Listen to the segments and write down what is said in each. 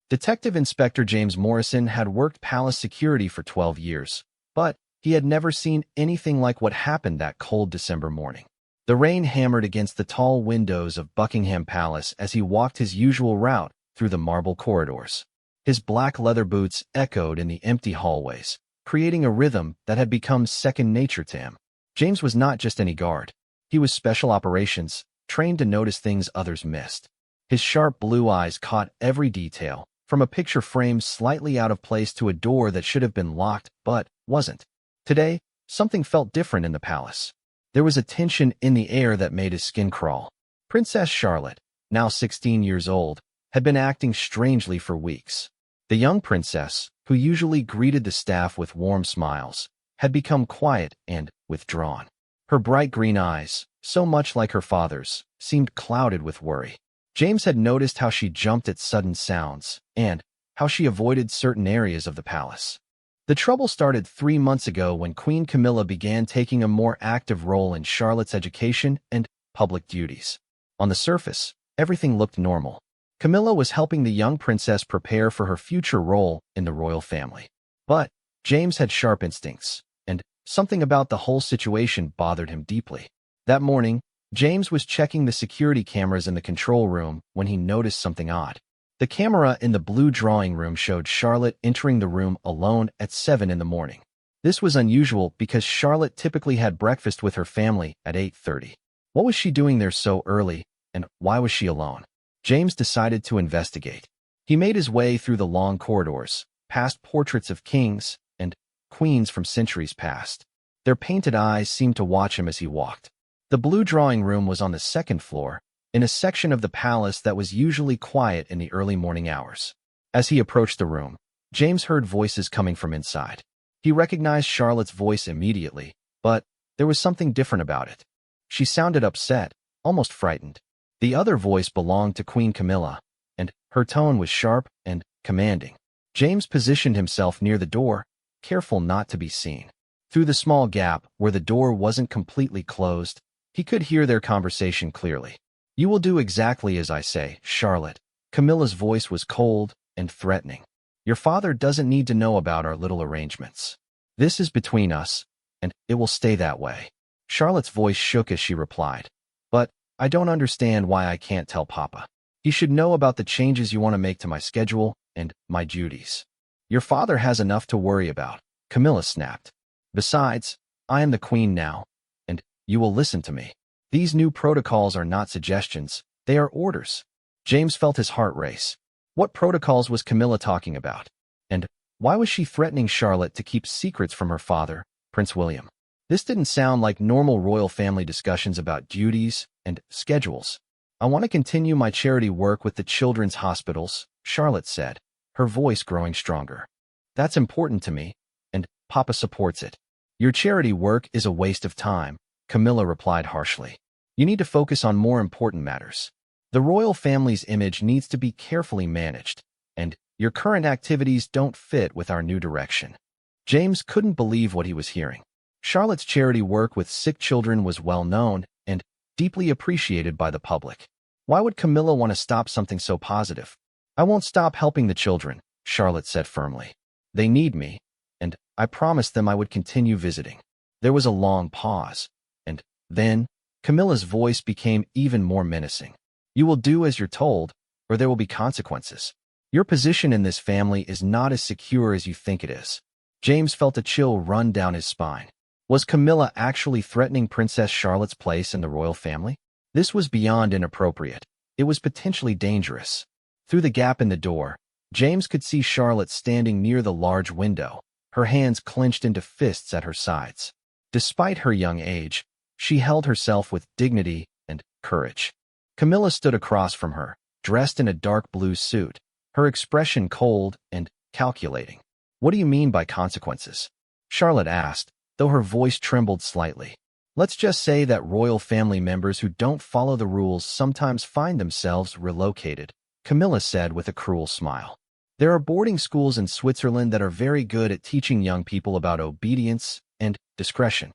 Detective Inspector James Morrison had worked palace security for 12 years, but he had never seen anything like what happened that cold December morning. The rain hammered against the tall windows of Buckingham Palace as he walked his usual route through the marble corridors. His black leather boots echoed in the empty hallways, creating a rhythm that had become second nature to him. James was not just any guard. He was special operations, trained to notice things others missed. His sharp blue eyes caught every detail, from a picture frame slightly out of place to a door that should have been locked but wasn't. Today, something felt different in the palace. There was a tension in the air that made his skin crawl. Princess Charlotte, now 16 years old, had been acting strangely for weeks. The young princess, who usually greeted the staff with warm smiles, had become quiet and withdrawn. Her bright green eyes, so much like her father's, seemed clouded with worry. James had noticed how she jumped at sudden sounds, and how she avoided certain areas of the palace. The trouble started 3 months ago when Queen Camilla began taking a more active role in Charlotte's education and public duties. On the surface, everything looked normal. Camilla was helping the young princess prepare for her future role in the royal family. But James had sharp instincts, and something about the whole situation bothered him deeply. That morning, James was checking the security cameras in the control room when he noticed something odd. The camera in the blue drawing room showed Charlotte entering the room alone at 7 in the morning. This was unusual because Charlotte typically had breakfast with her family at 8:30. What was she doing there so early, and why was she alone? James decided to investigate. He made his way through the long corridors, past portraits of kings and queens from centuries past. Their painted eyes seemed to watch him as he walked. The blue drawing room was on the second floor, in a section of the palace that was usually quiet in the early morning hours. As he approached the room, James heard voices coming from inside. He recognized Charlotte's voice immediately, but there was something different about it. She sounded upset, almost frightened. The other voice belonged to Queen Camilla, and her tone was sharp and commanding. James positioned himself near the door, careful not to be seen. Through the small gap where the door wasn't completely closed, he could hear their conversation clearly. "You will do exactly as I say, Charlotte." Camilla's voice was cold and threatening. "Your father doesn't need to know about our little arrangements. This is between us, and it will stay that way." Charlotte's voice shook as she replied, "But I don't understand why I can't tell Papa. He should know about the changes you want to make to my schedule and my duties." "Your father has enough to worry about," Camilla snapped. "Besides, I am the queen now, and you will listen to me. These new protocols are not suggestions, they are orders." James felt his heart race. What protocols was Camilla talking about? And why was she threatening Charlotte to keep secrets from her father, Prince William? This didn't sound like normal royal family discussions about duties and schedules. "I want to continue my charity work with the children's hospitals," Charlotte said, her voice growing stronger. "That's important to me, and Papa supports it." "Your charity work is a waste of time," Camilla replied harshly. "You need to focus on more important matters. The royal family's image needs to be carefully managed, and your current activities don't fit with our new direction." James couldn't believe what he was hearing. Charlotte's charity work with sick children was well known and deeply appreciated by the public. Why would Camilla want to stop something so positive? "I won't stop helping the children," Charlotte said firmly. "They need me, and I promised them I would continue visiting." There was a long pause, and then Camilla's voice became even more menacing. "You will do as you're told, or there will be consequences. Your position in this family is not as secure as you think it is." James felt a chill run down his spine. Was Camilla actually threatening Princess Charlotte's place in the royal family? This was beyond inappropriate. It was potentially dangerous. Through the gap in the door, James could see Charlotte standing near the large window, her hands clenched into fists at her sides. Despite her young age, she held herself with dignity and courage. Camilla stood across from her, dressed in a dark blue suit, her expression cold and calculating. "What do you mean by consequences?" Charlotte asked, though her voice trembled slightly. "Let's just say that royal family members who don't follow the rules sometimes find themselves relocated," Camilla said with a cruel smile. "There are boarding schools in Switzerland that are very good at teaching young people about obedience and discretion."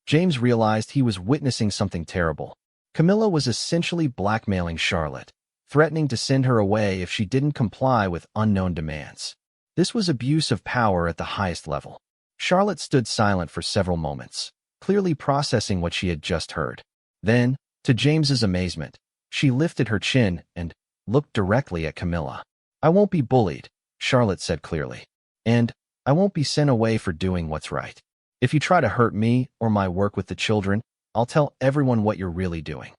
James realized he was witnessing something terrible. Camilla was essentially blackmailing Charlotte, threatening to send her away if she didn't comply with unknown demands. This was abuse of power at the highest level. Charlotte stood silent for several moments, clearly processing what she had just heard. Then, to James's amazement, she lifted her chin and looked directly at Camilla. "I won't be bullied," Charlotte said clearly. "And I won't be sent away for doing what's right. If you try to hurt me or my work with the children, I'll tell everyone what you're really doing."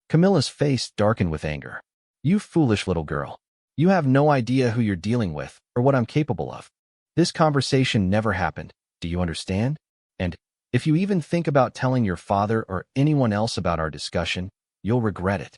Camilla's face darkened with anger. "You foolish little girl. You have no idea who you're dealing with or what I'm capable of. This conversation never happened. Do you understand? And if you even think about telling your father or anyone else about our discussion, you'll regret it."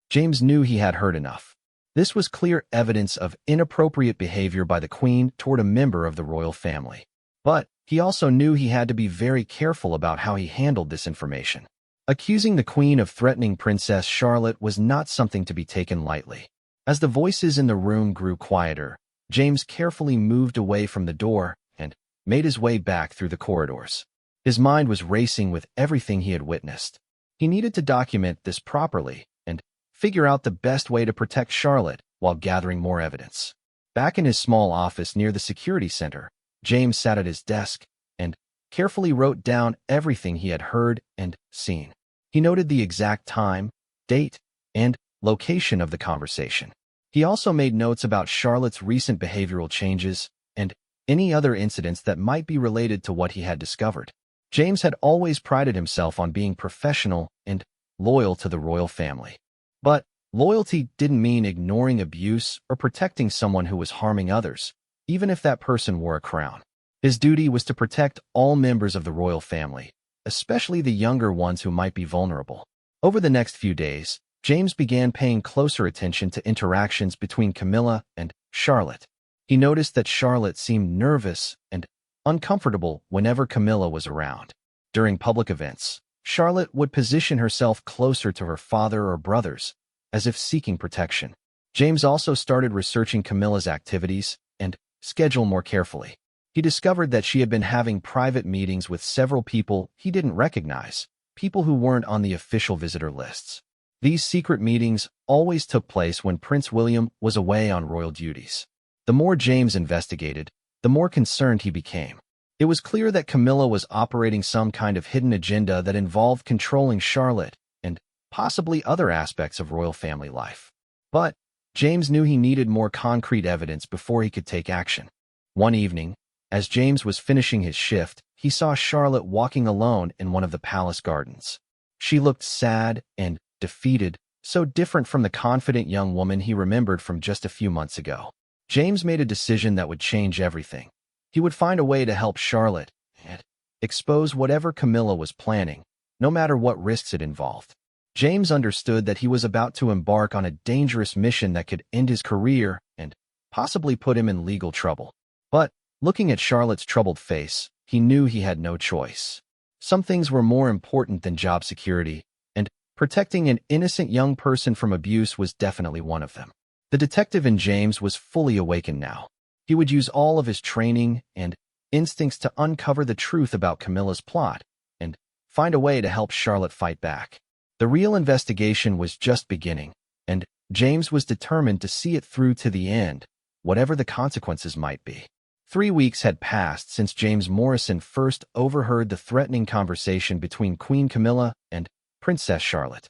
James knew he had heard enough. This was clear evidence of inappropriate behavior by the Queen toward a member of the royal family. But he also knew he had to be very careful about how he handled this information. Accusing the Queen of threatening Princess Charlotte was not something to be taken lightly. As the voices in the room grew quieter, James carefully moved away from the door and made his way back through the corridors. His mind was racing with everything he had witnessed. He needed to document this properly and figure out the best way to protect Charlotte while gathering more evidence. Back in his small office near the security center, James sat at his desk and carefully wrote down everything he had heard and seen. He noted the exact time, date, and location of the conversation. He also made notes about Charlotte's recent behavioral changes and any other incidents that might be related to what he had discovered. James had always prided himself on being professional and loyal to the royal family. But loyalty didn't mean ignoring abuse or protecting someone who was harming others, even if that person wore a crown. His duty was to protect all members of the royal family, especially the younger ones who might be vulnerable. Over the next few days, James began paying closer attention to interactions between Camilla and Charlotte. He noticed that Charlotte seemed nervous and uncomfortable whenever Camilla was around. During public events, Charlotte would position herself closer to her father or brothers, as if seeking protection. James also started researching Camilla's activities and schedule more carefully. He discovered that she had been having private meetings with several people he didn't recognize, people who weren't on the official visitor lists. These secret meetings always took place when Prince William was away on royal duties. The more James investigated, the more concerned he became. It was clear that Camilla was operating some kind of hidden agenda that involved controlling Charlotte and possibly other aspects of royal family life. But James knew he needed more concrete evidence before he could take action. One evening, as James was finishing his shift, he saw Charlotte walking alone in one of the palace gardens. She looked sad and defeated, so different from the confident young woman he remembered from just a few months ago. James made a decision that would change everything. He would find a way to help Charlotte and expose whatever Camilla was planning, no matter what risks it involved. James understood that he was about to embark on a dangerous mission that could end his career and possibly put him in legal trouble. But looking at Charlotte's troubled face, he knew he had no choice. Some things were more important than job security, and protecting an innocent young person from abuse was definitely one of them. The detective in James was fully awakened now. He would use all of his training and instincts to uncover the truth about Camilla's plot and find a way to help Charlotte fight back. The real investigation was just beginning, and James was determined to see it through to the end, whatever the consequences might be. 3 weeks had passed since James Morrison first overheard the threatening conversation between Queen Camilla and Princess Charlotte.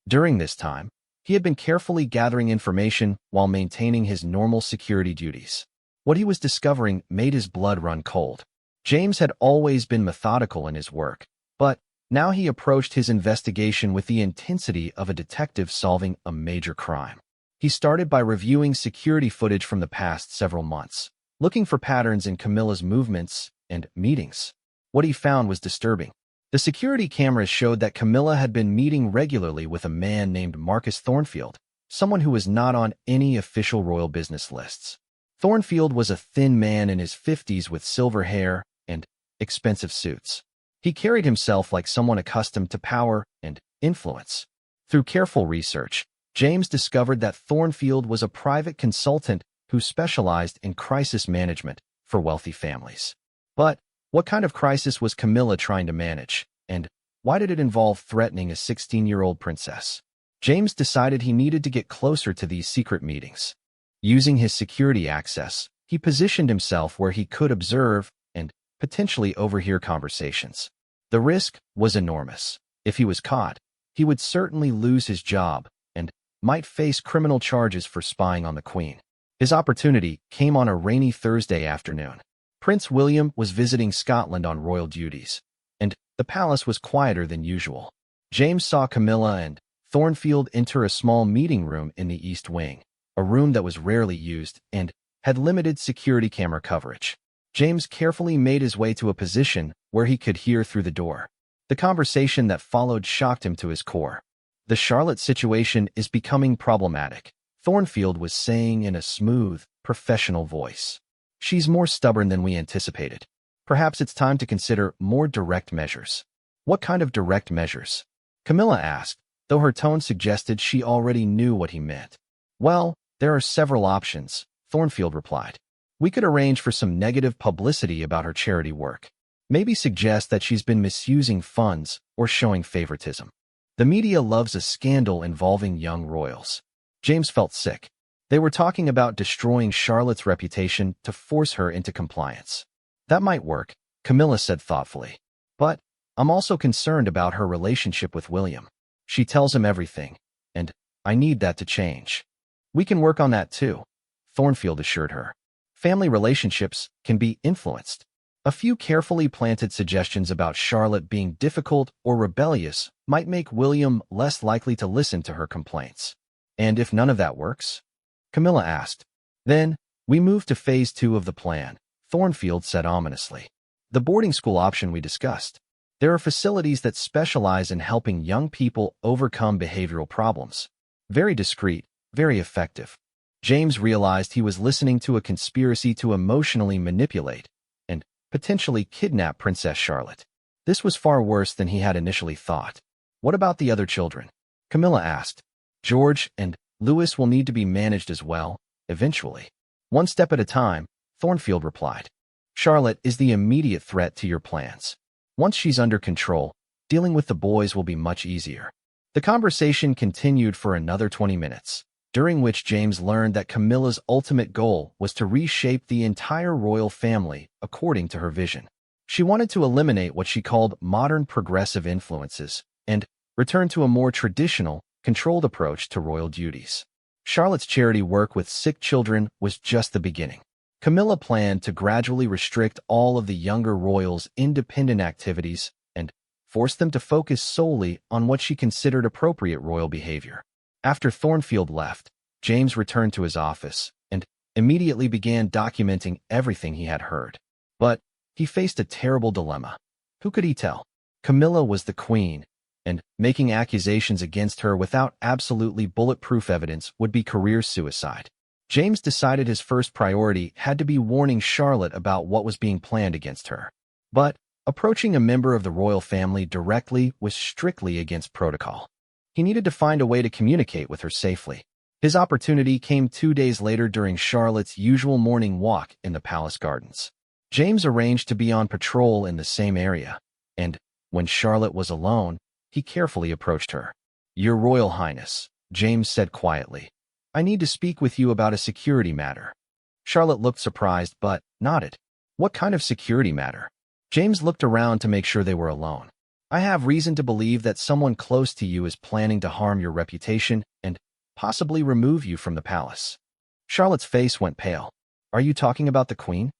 During this time, he had been carefully gathering information while maintaining his normal security duties. What he was discovering made his blood run cold. James had always been methodical in his work, but now he approached his investigation with the intensity of a detective solving a major crime. He started by reviewing security footage from the past several months, looking for patterns in Camilla's movements and meetings. What he found was disturbing. The security cameras showed that Camilla had been meeting regularly with a man named Marcus Thornfield, someone who was not on any official royal business lists. Thornfield was a thin man in his 50s with silver hair and expensive suits. He carried himself like someone accustomed to power and influence. Through careful research, James discovered that Thornfield was a private consultant who specialized in crisis management for wealthy families. But what kind of crisis was Camilla trying to manage, and why did it involve threatening a 16-year-old princess? James decided he needed to get closer to these secret meetings. Using his security access, he positioned himself where he could observe and potentially overhear conversations. The risk was enormous. If he was caught, he would certainly lose his job and might face criminal charges for spying on the Queen. His opportunity came on a rainy Thursday afternoon. Prince William was visiting Scotland on royal duties, and the palace was quieter than usual. James saw Camilla and Thornfield enter a small meeting room in the East Wing, a room that was rarely used and had limited security camera coverage. James carefully made his way to a position where he could hear through the door. The conversation that followed shocked him to his core. The Charlotte situation is becoming problematic, Thornfield was saying in a smooth, professional voice. She's more stubborn than we anticipated. Perhaps it's time to consider more direct measures. What kind of direct measures? Camilla asked, though her tone suggested she already knew what he meant. Well, there are several options, Thornfield replied. We could arrange for some negative publicity about her charity work. Maybe suggest that she's been misusing funds or showing favoritism. The media loves a scandal involving young royals. James felt sick. They were talking about destroying Charlotte's reputation to force her into compliance. That might work, Camilla said thoughtfully. But I'm also concerned about her relationship with William. She tells him everything, and I need that to change. We can work on that too, Thornfield assured her. Family relationships can be influenced. A few carefully planted suggestions about Charlotte being difficult or rebellious might make William less likely to listen to her complaints. And if none of that works? Camilla asked. Then, we move to phase 2 of the plan, Thornfield said ominously. The boarding school option we discussed. There are facilities that specialize in helping young people overcome behavioral problems. Very discreet, very effective. James realized he was listening to a conspiracy to emotionally manipulate and potentially kidnap Princess Charlotte. This was far worse than he had initially thought. What about the other children? Camilla asked. George and Louis will need to be managed as well, eventually. One step at a time, Thornfield replied. Charlotte is the immediate threat to your plans. Once she's under control, dealing with the boys will be much easier. The conversation continued for another 20 minutes, during which James learned that Camilla's ultimate goal was to reshape the entire royal family according to her vision. She wanted to eliminate what she called modern progressive influences and return to a more traditional, controlled approach to royal duties. Charlotte's charity work with sick children was just the beginning. Camilla planned to gradually restrict all of the younger royals' independent activities and force them to focus solely on what she considered appropriate royal behavior. After Thornfield left, James returned to his office and immediately began documenting everything he had heard. But he faced a terrible dilemma. Who could he tell? Camilla was the queen, and making accusations against her without absolutely bulletproof evidence would be career suicide. James decided his first priority had to be warning Charlotte about what was being planned against her. But approaching a member of the royal family directly was strictly against protocol. He needed to find a way to communicate with her safely. His opportunity came 2 days later during Charlotte's usual morning walk in the palace gardens. James arranged to be on patrol in the same area, and when Charlotte was alone, he carefully approached her. Your Royal Highness, James said quietly. I need to speak with you about a security matter. Charlotte looked surprised but nodded. What kind of security matter? James looked around to make sure they were alone. I have reason to believe that someone close to you is planning to harm your reputation and possibly remove you from the palace. Charlotte's face went pale. Are you talking about the Queen?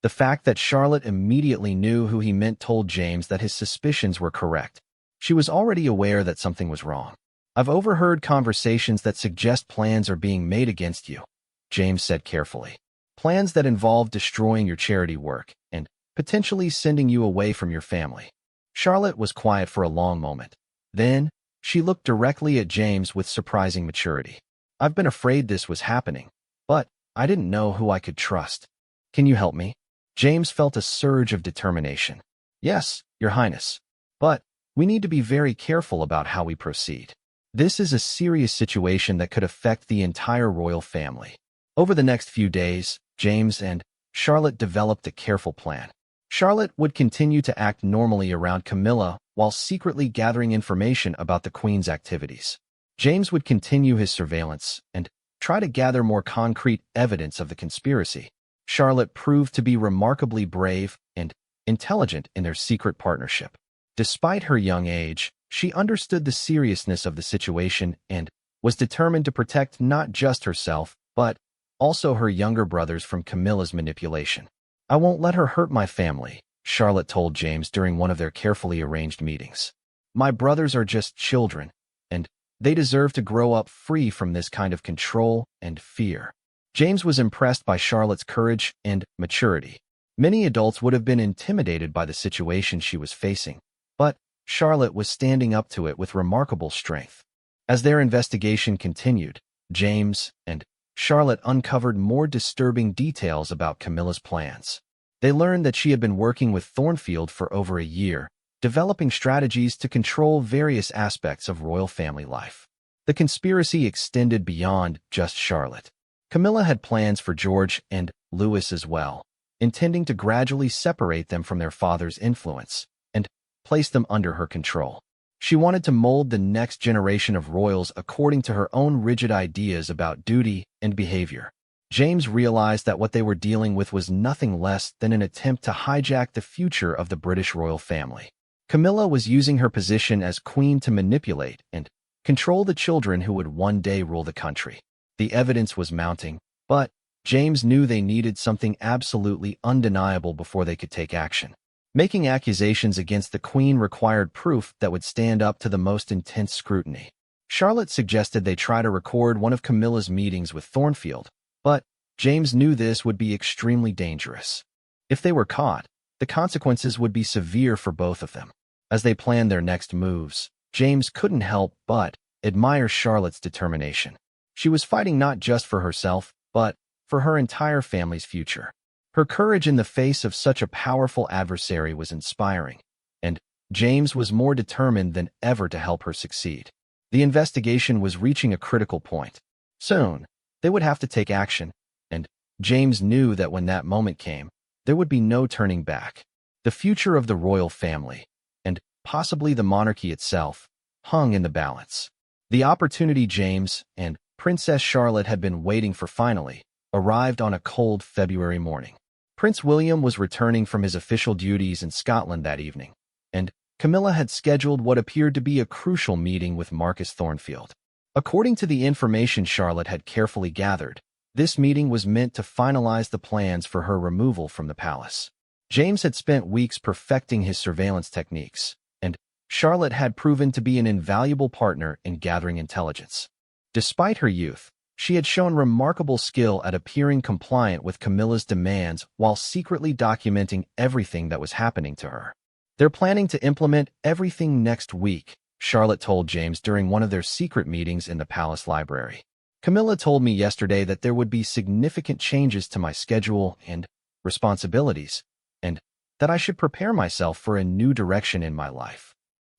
The fact that Charlotte immediately knew who he meant told James that his suspicions were correct. She was already aware that something was wrong. I've overheard conversations that suggest plans are being made against you, James said carefully. Plans that involve destroying your charity work and potentially sending you away from your family. Charlotte was quiet for a long moment. Then, she looked directly at James with surprising maturity. I've been afraid this was happening, but I didn't know who I could trust. Can you help me? James felt a surge of determination. Yes, Your Highness. But we need to be very careful about how we proceed. This is a serious situation that could affect the entire royal family. Over the next few days, James and Charlotte developed a careful plan. Charlotte would continue to act normally around Camilla while secretly gathering information about the Queen's activities. James would continue his surveillance and try to gather more concrete evidence of the conspiracy. Charlotte proved to be remarkably brave and intelligent in their secret partnership. Despite her young age, she understood the seriousness of the situation and was determined to protect not just herself, but also her younger brothers from Camilla's manipulation. "I won't let her hurt my family," Charlotte told James during one of their carefully arranged meetings. "My brothers are just children, and they deserve to grow up free from this kind of control and fear." James was impressed by Charlotte's courage and maturity. Many adults would have been intimidated by the situation she was facing, but Charlotte was standing up to it with remarkable strength. As their investigation continued, James and Charlotte uncovered more disturbing details about Camilla's plans. They learned that she had been working with Thornfield for over a year, developing strategies to control various aspects of royal family life. The conspiracy extended beyond just Charlotte. Camilla had plans for George and Louis as well, intending to gradually separate them from their father's influence and place them under her control. She wanted to mold the next generation of royals according to her own rigid ideas about duty and behavior. James realized that what they were dealing with was nothing less than an attempt to hijack the future of the British royal family. Camilla was using her position as queen to manipulate and control the children who would one day rule the country. The evidence was mounting, but James knew they needed something absolutely undeniable before they could take action. Making accusations against the Queen required proof that would stand up to the most intense scrutiny. Charlotte suggested they try to record one of Camilla's meetings with Thornfield, but James knew this would be extremely dangerous. If they were caught, the consequences would be severe for both of them. As they planned their next moves, James couldn't help but admire Charlotte's determination. She was fighting not just for herself, but for her entire family's future. Her courage in the face of such a powerful adversary was inspiring, and James was more determined than ever to help her succeed. The investigation was reaching a critical point. Soon, they would have to take action, and James knew that when that moment came, there would be no turning back. The future of the royal family, and possibly the monarchy itself, hung in the balance. The opportunity James and Princess Charlotte had been waiting for finally arrived on a cold February morning. Prince William was returning from his official duties in Scotland that evening, and Camilla had scheduled what appeared to be a crucial meeting with Marquis Thornfield. According to the information Charlotte had carefully gathered, this meeting was meant to finalize the plans for her removal from the palace. James had spent weeks perfecting his surveillance techniques, and Charlotte had proven to be an invaluable partner in gathering intelligence. Despite her youth, she had shown remarkable skill at appearing compliant with Camilla's demands while secretly documenting everything that was happening to her. "They're planning to implement everything next week," Charlotte told James during one of their secret meetings in the palace library. "Camilla told me yesterday that there would be significant changes to my schedule and responsibilities, and that I should prepare myself for a new direction in my life."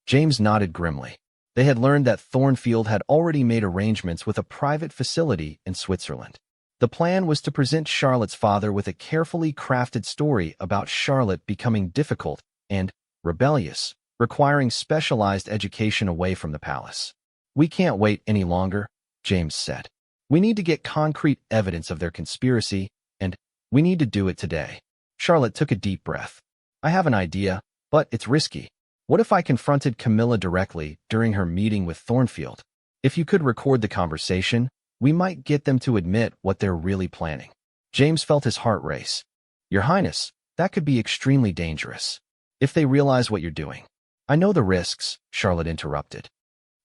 James nodded grimly. They had learned that Thornfield had already made arrangements with a private facility in Switzerland. The plan was to present Charlotte's father with a carefully crafted story about Charlotte becoming difficult and rebellious, requiring specialized education away from the palace. "We can't wait any longer," James said. "We need to get concrete evidence of their conspiracy, and we need to do it today." Charlotte took a deep breath. "I have an idea, but it's risky. What if I confronted Camilla directly during her meeting with Thornfield? If you could record the conversation, we might get them to admit what they're really planning." James felt his heart race. "Your Highness, that could be extremely dangerous. If they realize what you're doing." "I know the risks," Charlotte interrupted.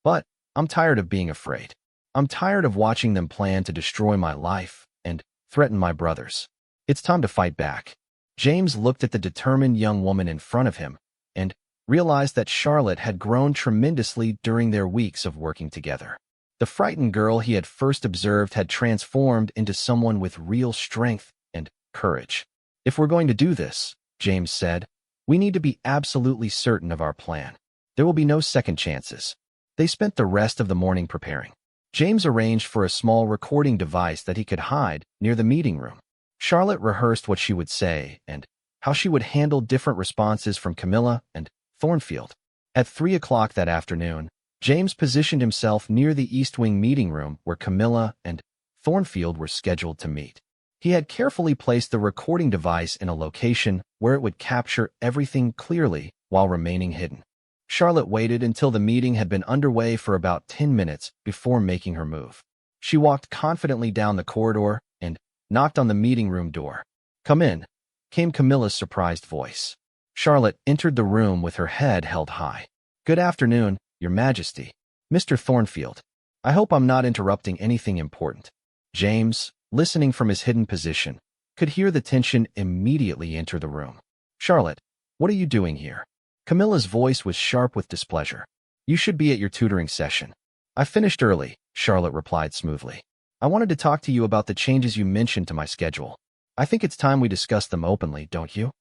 "But I'm tired of being afraid. I'm tired of watching them plan to destroy my life and threaten my brothers. It's time to fight back." James looked at the determined young woman in front of him and realized that Charlotte had grown tremendously during their weeks of working together. The frightened girl he had first observed had transformed into someone with real strength and courage. "If we're going to do this," James said, "we need to be absolutely certain of our plan. There will be no second chances." They spent the rest of the morning preparing. James arranged for a small recording device that he could hide near the meeting room. Charlotte rehearsed what she would say and how she would handle different responses from Camilla and Thornfield. At 3 o'clock that afternoon, James positioned himself near the East Wing meeting room where Camilla and Thornfield were scheduled to meet. He had carefully placed the recording device in a location where it would capture everything clearly while remaining hidden. Charlotte waited until the meeting had been underway for about 10 minutes before making her move. She walked confidently down the corridor and knocked on the meeting room door. "Come in," came Camilla's surprised voice. Charlotte entered the room with her head held high. "Good afternoon, Your Majesty. Mr. Thornfield. I hope I'm not interrupting anything important." James, listening from his hidden position, could hear the tension immediately enter the room. "Charlotte, what are you doing here?" Camilla's voice was sharp with displeasure. "You should be at your tutoring session." "I finished early," Charlotte replied smoothly. "I wanted to talk to you about the changes you mentioned to my schedule. I think it's time we discuss them openly, don't you?"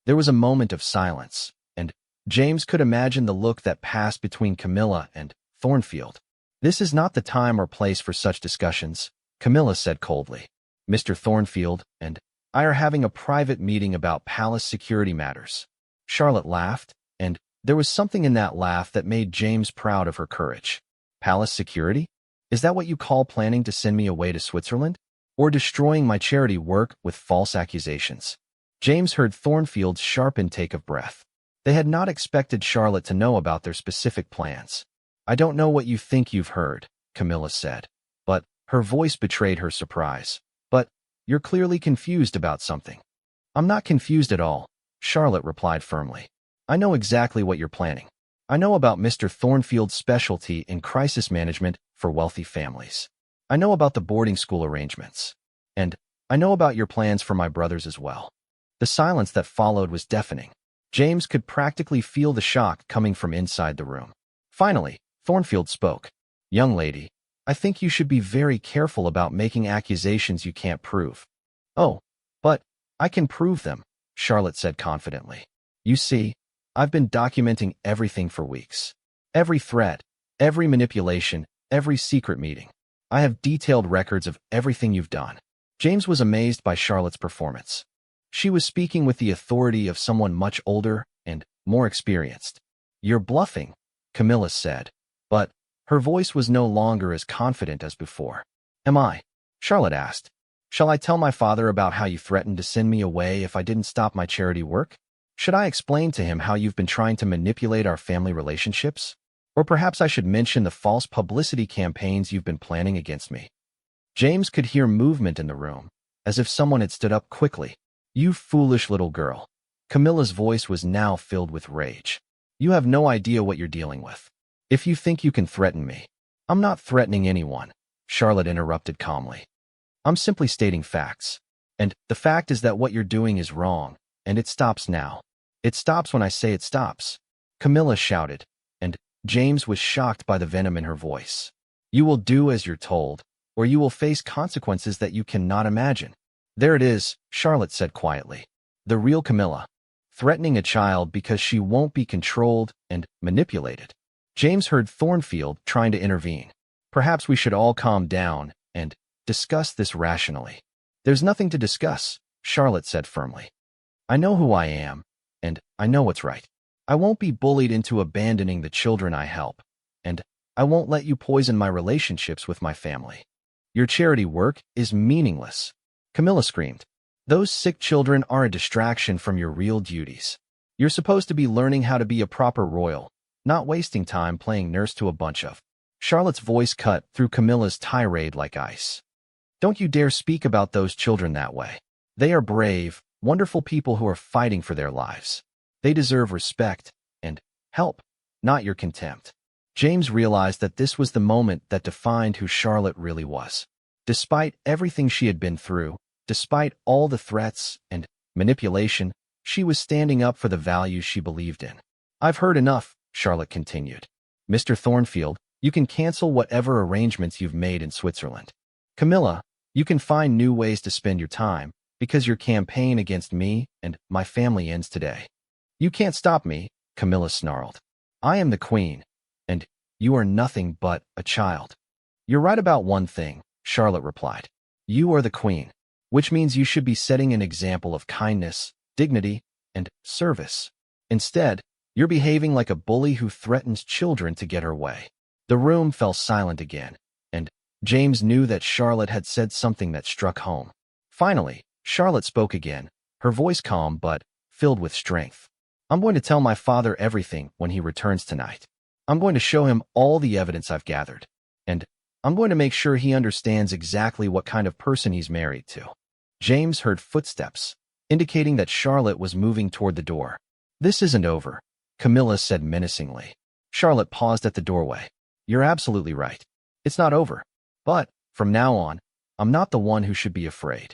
There was a moment of silence, and James could imagine the look that passed between Camilla and Thornfield. "This is not the time or place for such discussions," Camilla said coldly. "Mr. Thornfield and I are having a private meeting about palace security matters." Charlotte laughed, and there was something in that laugh that made James proud of her courage. "Palace security? Is that what you call planning to send me away to Switzerland? Or destroying my charity work with false accusations?" James heard Thornfield's sharp intake of breath. They had not expected Charlotte to know about their specific plans. "I don't know what you think you've heard," Camilla said, but her voice betrayed her surprise. "But you're clearly confused about something." "I'm not confused at all," Charlotte replied firmly. "I know exactly what you're planning. I know about Mr. Thornfield's specialty in crisis management for wealthy families. I know about the boarding school arrangements. And I know about your plans for my brothers as well." The silence that followed was deafening. James could practically feel the shock coming from inside the room. Finally, Thornfield spoke. "Young lady, I think you should be very careful about making accusations you can't prove." "Oh, but I can prove them," Charlotte said confidently. "You see, I've been documenting everything for weeks. Every threat, every manipulation, every secret meeting. I have detailed records of everything you've done." James was amazed by Charlotte's performance. She was speaking with the authority of someone much older and more experienced. "You're bluffing," Camilla said, but her voice was no longer as confident as before. "Am I?" Charlotte asked. "Shall I tell my father about how you threatened to send me away if I didn't stop my charity work? Should I explain to him how you've been trying to manipulate our family relationships? Or perhaps I should mention the false publicity campaigns you've been planning against me?" James could hear movement in the room, as if someone had stood up quickly. "You foolish little girl." Camilla's voice was now filled with rage. "You have no idea what you're dealing with. If you think you can threaten me—" "I'm not threatening anyone," Charlotte interrupted calmly. "I'm simply stating facts. And the fact is that what you're doing is wrong, and it stops now. It stops when I say it stops," Camilla shouted, and James was shocked by the venom in her voice. "You will do as you're told, or you will face consequences that you cannot imagine." "There it is," Charlotte said quietly. "The real Camilla. Threatening a child because she won't be controlled and manipulated." James heard Thornfield trying to intervene. "Perhaps we should all calm down and discuss this rationally." "There's nothing to discuss," Charlotte said firmly. "I know who I am, and I know what's right. I won't be bullied into abandoning the children I help, and I won't let you poison my relationships with my family. Your charity work is meaningless," Camilla screamed. "Those sick children are a distraction from your real duties. You're supposed to be learning how to be a proper royal, not wasting time playing nurse to a bunch of—" Charlotte's voice cut through Camilla's tirade like ice. "Don't you dare speak about those children that way. They are brave, wonderful people who are fighting for their lives. They deserve respect and help, not your contempt." James realized that this was the moment that defined who Charlotte really was. Despite everything she had been through, despite all the threats and manipulation, she was standing up for the values she believed in. "I've heard enough," Charlotte continued. "Mr. Thornfield, you can cancel whatever arrangements you've made in Switzerland. Camilla, you can find new ways to spend your time, because your campaign against me and my family ends today." "You can't stop me," Camilla snarled. "I am the queen, and you are nothing but a child." "You're right about one thing," Charlotte replied. "You are the queen, which means you should be setting an example of kindness, dignity, and service. Instead, you're behaving like a bully who threatens children to get her way." The room fell silent again, and James knew that Charlotte had said something that struck home. Finally, Charlotte spoke again, her voice calm but filled with strength. I'm going to tell my father everything when he returns tonight. I'm going to show him all the evidence I've gathered, and I'm going to make sure he understands exactly what kind of person he's married to. James heard footsteps, indicating that Charlotte was moving toward the door. This isn't over, Camilla said menacingly. Charlotte paused at the doorway. You're absolutely right. It's not over. But, from now on, I'm not the one who should be afraid.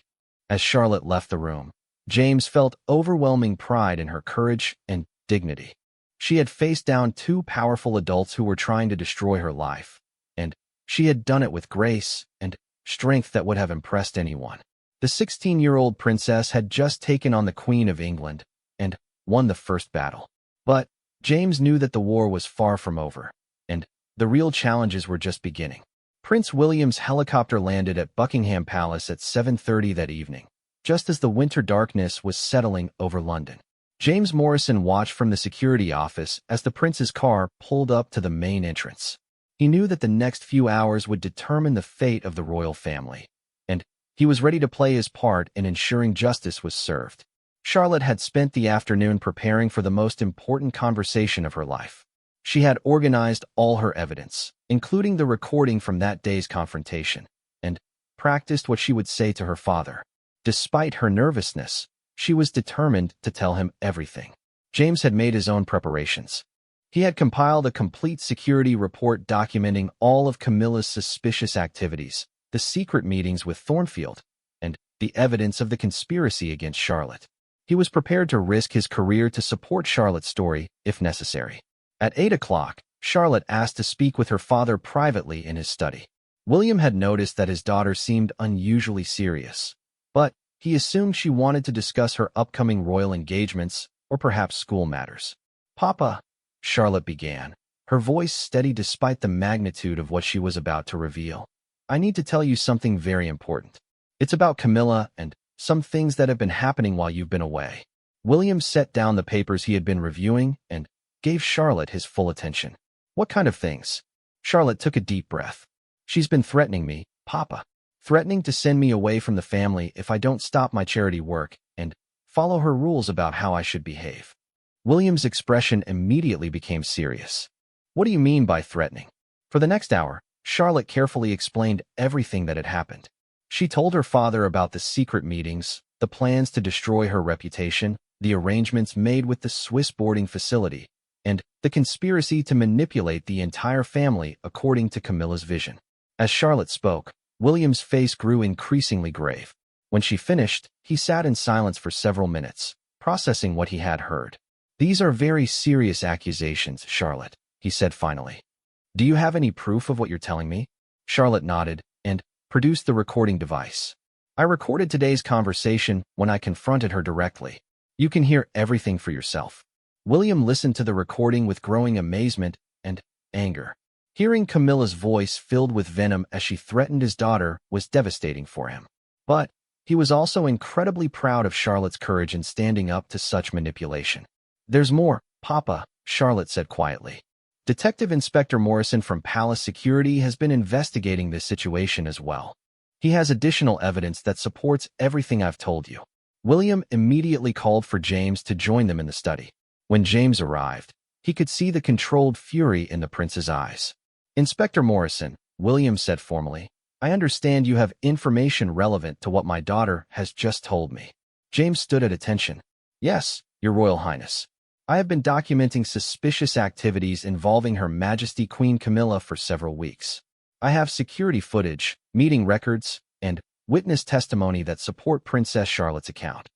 As Charlotte left the room, James felt overwhelming pride in her courage and dignity. She had faced down two powerful adults who were trying to destroy her life, and she had done it with grace and strength that would have impressed anyone. The 16-year-old princess had just taken on the Queen of England and won the first battle. But James knew that the war was far from over, and the real challenges were just beginning. Prince William's helicopter landed at Buckingham Palace at 7:30 that evening, just as the winter darkness was settling over London. James Morrison watched from the security office as the prince's car pulled up to the main entrance. He knew that the next few hours would determine the fate of the royal family, and he was ready to play his part in ensuring justice was served. Charlotte had spent the afternoon preparing for the most important conversation of her life. She had organized all her evidence, including the recording from that day's confrontation, and practiced what she would say to her father. Despite her nervousness, she was determined to tell him everything. James had made his own preparations. He had compiled a complete security report documenting all of Camilla's suspicious activities, the secret meetings with Thornfield, and the evidence of the conspiracy against Charlotte. He was prepared to risk his career to support Charlotte's story, if necessary. At 8 o'clock, Charlotte asked to speak with her father privately in his study. William had noticed that his daughter seemed unusually serious, but he assumed she wanted to discuss her upcoming royal engagements or perhaps school matters. "Papa," Charlotte began, her voice steady despite the magnitude of what she was about to reveal. "I need to tell you something very important. It's about Camilla and some things that have been happening while you've been away." William set down the papers he had been reviewing and gave Charlotte his full attention. "What kind of things?" Charlotte took a deep breath. "She's been threatening me, Papa. Threatening to send me away from the family if I don't stop my charity work and follow her rules about how I should behave." William's expression immediately became serious. "What do you mean by threatening?" For the next hour, Charlotte carefully explained everything that had happened. She told her father about the secret meetings, the plans to destroy her reputation, the arrangements made with the Swiss boarding facility, and the conspiracy to manipulate the entire family according to Camilla's vision. As Charlotte spoke, William's face grew increasingly grave. When she finished, he sat in silence for several minutes, processing what he had heard. "These are very serious accusations, Charlotte," he said finally. "Do you have any proof of what you're telling me?" Charlotte nodded and produced the recording device. "I recorded today's conversation when I confronted her directly. You can hear everything for yourself." William listened to the recording with growing amazement and anger. Hearing Camilla's voice filled with venom as she threatened his daughter was devastating for him. But he was also incredibly proud of Charlotte's courage in standing up to such manipulation. "There's more, Papa," Charlotte said quietly. "Detective Inspector Morrison from Palace Security has been investigating this situation as well. He has additional evidence that supports everything I've told you." William immediately called for James to join them in the study. When James arrived, he could see the controlled fury in the prince's eyes. "Inspector Morrison," William said formally, "I understand you have information relevant to what my daughter has just told me." James stood at attention. "Yes, Your Royal Highness. I have been documenting suspicious activities involving Her Majesty Queen Camilla for several weeks. I have security footage, meeting records, and witness testimony that support Princess Charlotte's account."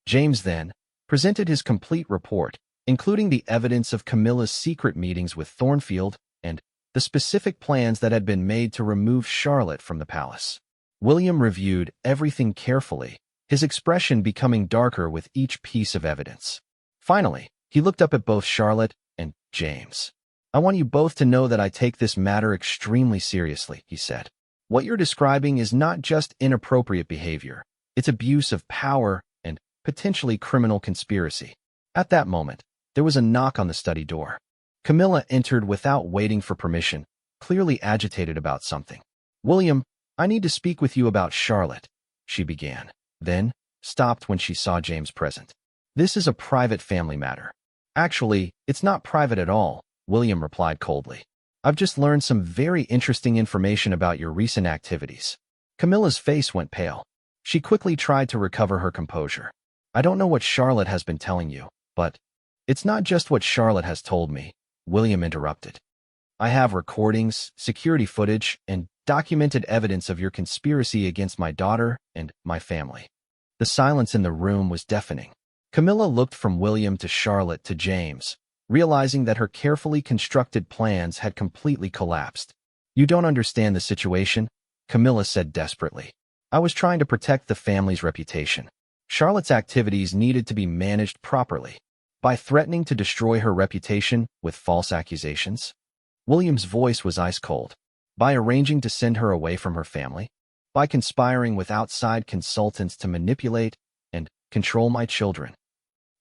James then presented his complete report, including the evidence of Camilla's secret meetings with Thornfield and the specific plans that had been made to remove Charlotte from the palace. William reviewed everything carefully, his expression becoming darker with each piece of evidence. Finally, he looked up at both Charlotte and James. "I want you both to know that I take this matter extremely seriously," he said. "What you're describing is not just inappropriate behavior, it's abuse of power and potentially criminal conspiracy." At that moment, there was a knock on the study door. Camilla entered without waiting for permission, clearly agitated about something. "William, I need to speak with you about Charlotte," she began, then stopped when she saw James present. "This is a private family matter." "Actually, it's not private at all," William replied coldly. "I've just learned some very interesting information about your recent activities." Camilla's face went pale. She quickly tried to recover her composure. "I don't know what Charlotte has been telling you, but—" "It's not just what Charlotte has told me," William interrupted. "I have recordings, security footage, and documented evidence of your conspiracy against my daughter and my family." The silence in the room was deafening. Camilla looked from William to Charlotte to James, realizing that her carefully constructed plans had completely collapsed. "You don't understand the situation," Camilla said desperately. "I was trying to protect the family's reputation. Charlotte's activities needed to be managed properly. By threatening to destroy her reputation with false accusations?" William's voice was ice cold. "By arranging to send her away from her family? By conspiring with outside consultants to manipulate and control my children?"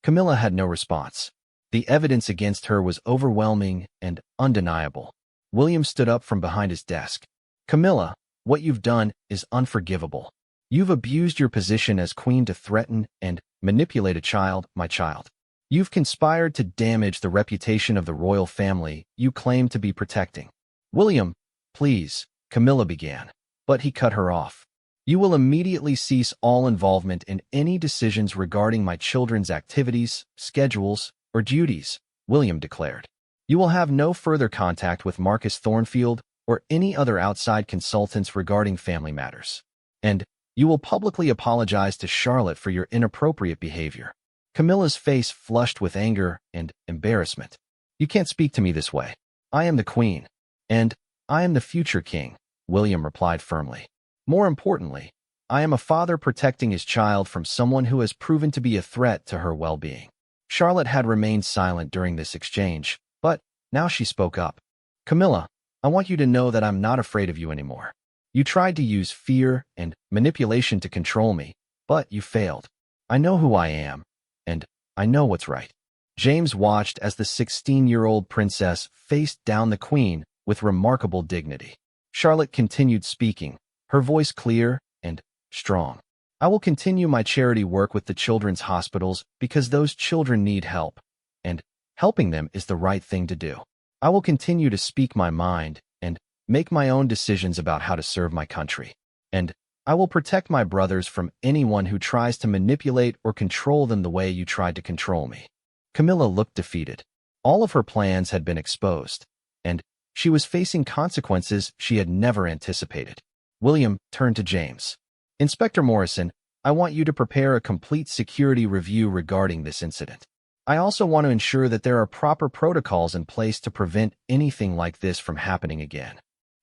Camilla had no response. The evidence against her was overwhelming and undeniable. William stood up from behind his desk. "Camilla, what you've done is unforgivable. You've abused your position as queen to threaten and manipulate a child, my child. You've conspired to damage the reputation of the royal family you claim to be protecting." "William, please," Camilla began, but he cut her off. "You will immediately cease all involvement in any decisions regarding my children's activities, schedules, or duties," William declared. "You will have no further contact with Marcus Thornfield or any other outside consultants regarding family matters. And you will publicly apologize to Charlotte for your inappropriate behavior." Camilla's face flushed with anger and embarrassment. "You can't speak to me this way. I am the queen. And I am the future king," William replied firmly. "More importantly, I am a father protecting his child from someone who has proven to be a threat to her well-being." Charlotte had remained silent during this exchange, but now she spoke up. "Camilla, I want you to know that I'm not afraid of you anymore. You tried to use fear and manipulation to control me, but you failed. I know who I am, and I know what's right." James watched as the 16-year-old princess faced down the queen with remarkable dignity. Charlotte continued speaking, her voice clear and strong. "I will continue my charity work with the children's hospitals because those children need help, and helping them is the right thing to do. I will continue to speak my mind and make my own decisions about how to serve my country. And I will protect my brothers from anyone who tries to manipulate or control them the way you tried to control me." Camilla looked defeated. All of her plans had been exposed, and she was facing consequences she had never anticipated. William turned to James. "Inspector Morrison, I want you to prepare a complete security review regarding this incident. I also want to ensure that there are proper protocols in place to prevent anything like this from happening again."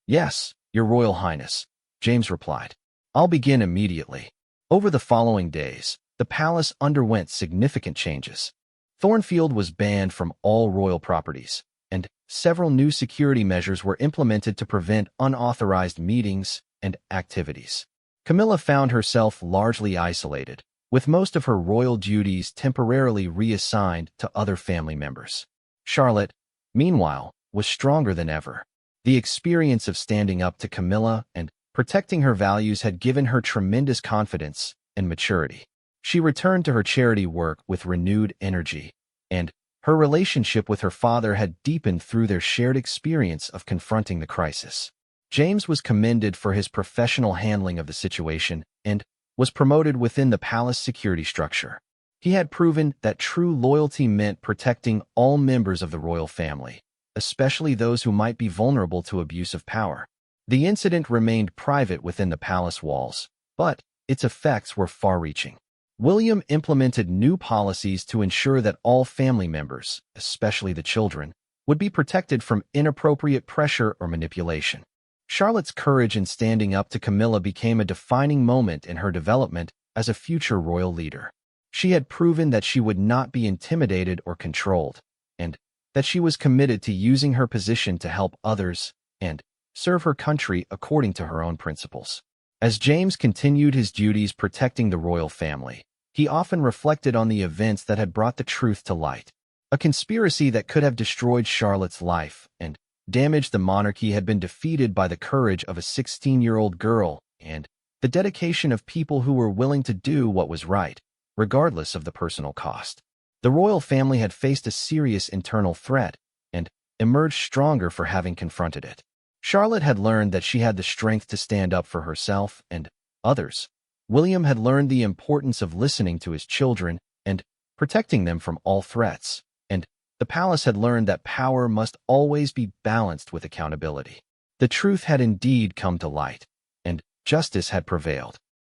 "Yes, Your Royal Highness," James replied. "I'll begin immediately." Over the following days, the palace underwent significant changes. Thornfield was banned from all royal properties, and several new security measures were implemented to prevent unauthorized meetings and activities. Camilla found herself largely isolated, with most of her royal duties temporarily reassigned to other family members. Charlotte, meanwhile, was stronger than ever. The experience of standing up to Camilla and protecting her values had given her tremendous confidence and maturity. She returned to her charity work with renewed energy, and her relationship with her father had deepened through their shared experience of confronting the crisis. James was commended for his professional handling of the situation and was promoted within the palace security structure. He had proven that true loyalty meant protecting all members of the royal family, especially those who might be vulnerable to abuse of power. The incident remained private within the palace walls, but its effects were far-reaching. William implemented new policies to ensure that all family members, especially the children, would be protected from inappropriate pressure or manipulation. Charlotte's courage in standing up to Camilla became a defining moment in her development as a future royal leader. She had proven that she would not be intimidated or controlled, and that she was committed to using her position to help others and serve her country according to her own principles. As James continued his duties protecting the royal family, he often reflected on the events that had brought the truth to light. A conspiracy that could have destroyed Charlotte's life and damage the monarchy had been defeated by the courage of a 16-year-old girl and the dedication of people who were willing to do what was right, regardless of the personal cost. The royal family had faced a serious internal threat and emerged stronger for having confronted it. Charlotte had learned that she had the strength to stand up for herself and others. William had learned the importance of listening to his children and protecting them from all threats. And the palace had learned that power must always be balanced with accountability. The truth had indeed come to light, and justice had prevailed.